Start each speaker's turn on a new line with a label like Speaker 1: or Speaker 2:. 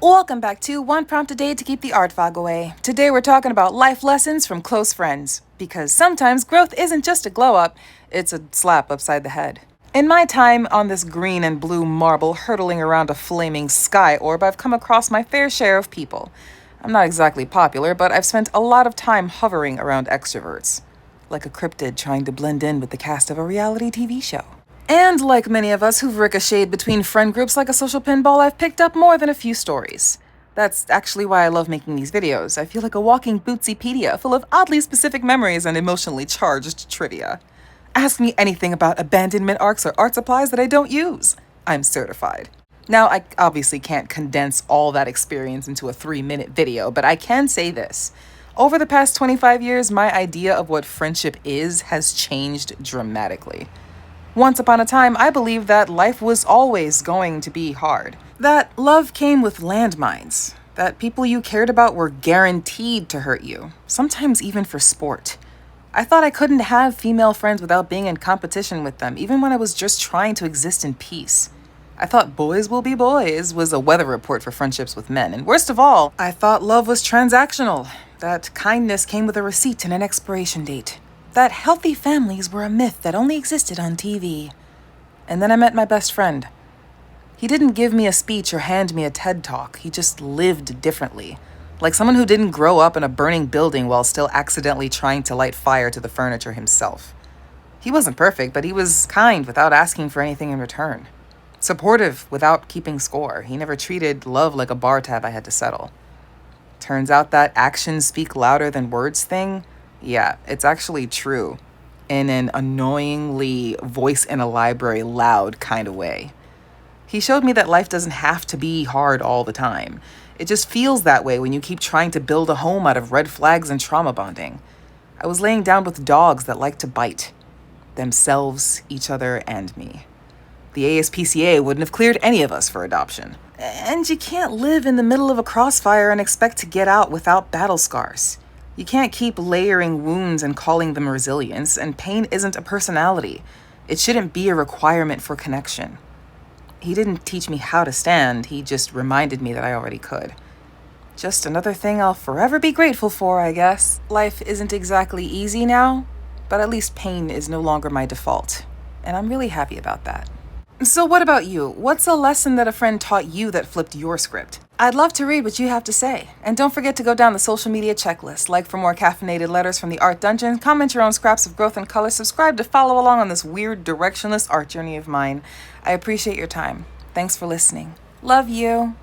Speaker 1: Welcome back to One Prompt a Day to Keep the Art Fog Away. Today we're talking about life lessons from close friends, because sometimes growth isn't just a glow up, it's a slap upside the head. In my time on this green and blue marble hurtling around a flaming sky orb, I've come across my fair share of people. I'm not exactly popular, but I've spent a lot of time hovering around extroverts, like a cryptid trying to blend in with the cast of a reality TV show. And like many of us who've ricocheted between friend groups like a social pinball, I've picked up more than a few stories. That's actually why I love making these videos. I feel like a walking Bootsypedia full of oddly specific memories and emotionally charged trivia. Ask me anything about abandonment arcs or art supplies that I don't use. I'm certified. Now, I obviously can't condense all that experience into a 3-minute video, but I can say this. Over the past 25 years, my idea of what friendship is has changed dramatically. Once upon a time, I believed that life was always going to be hard. That love came with landmines. That people you cared about were guaranteed to hurt you, sometimes even for sport. I thought I couldn't have female friends without being in competition with them, even when I was just trying to exist in peace. I thought boys will be boys was a weather report for friendships with men. And worst of all, I thought love was transactional. That kindness came with a receipt and an expiration date. That healthy families were a myth that only existed on TV. And then I met my best friend. He didn't give me a speech or hand me a TED Talk. He just lived differently. Like someone who didn't grow up in a burning building while still accidentally trying to light fire to the furniture himself. He wasn't perfect, but he was kind without asking for anything in return. Supportive without keeping score. He never treated love like a bar tab I had to settle. Turns out that actions speak louder than words thing, yeah, it's actually true. In an annoyingly voice in a library loud kind of way. He showed me that life doesn't have to be hard all the time. It just feels that way when you keep trying to build a home out of red flags and trauma bonding. I was laying down with dogs that like to bite. Themselves, each other, and me. The ASPCA wouldn't have cleared any of us for adoption. And you can't live in the middle of a crossfire and expect to get out without battle scars. You can't keep layering wounds and calling them resilience, and pain isn't a personality. It shouldn't be a requirement for connection. He didn't teach me how to stand, he just reminded me that I already could. Just another thing I'll forever be grateful for, I guess. Life isn't exactly easy now, but at least pain is no longer my default, and I'm really happy about that. So what about you? What's a lesson that a friend taught you that flipped your script? I'd love to read what you have to say. And don't forget to go down the social media checklist, like for more caffeinated letters from the Art Dungeon, comment your own scraps of growth and color, subscribe to follow along on this weird, directionless art journey of mine. I appreciate your time. Thanks for listening. Love you.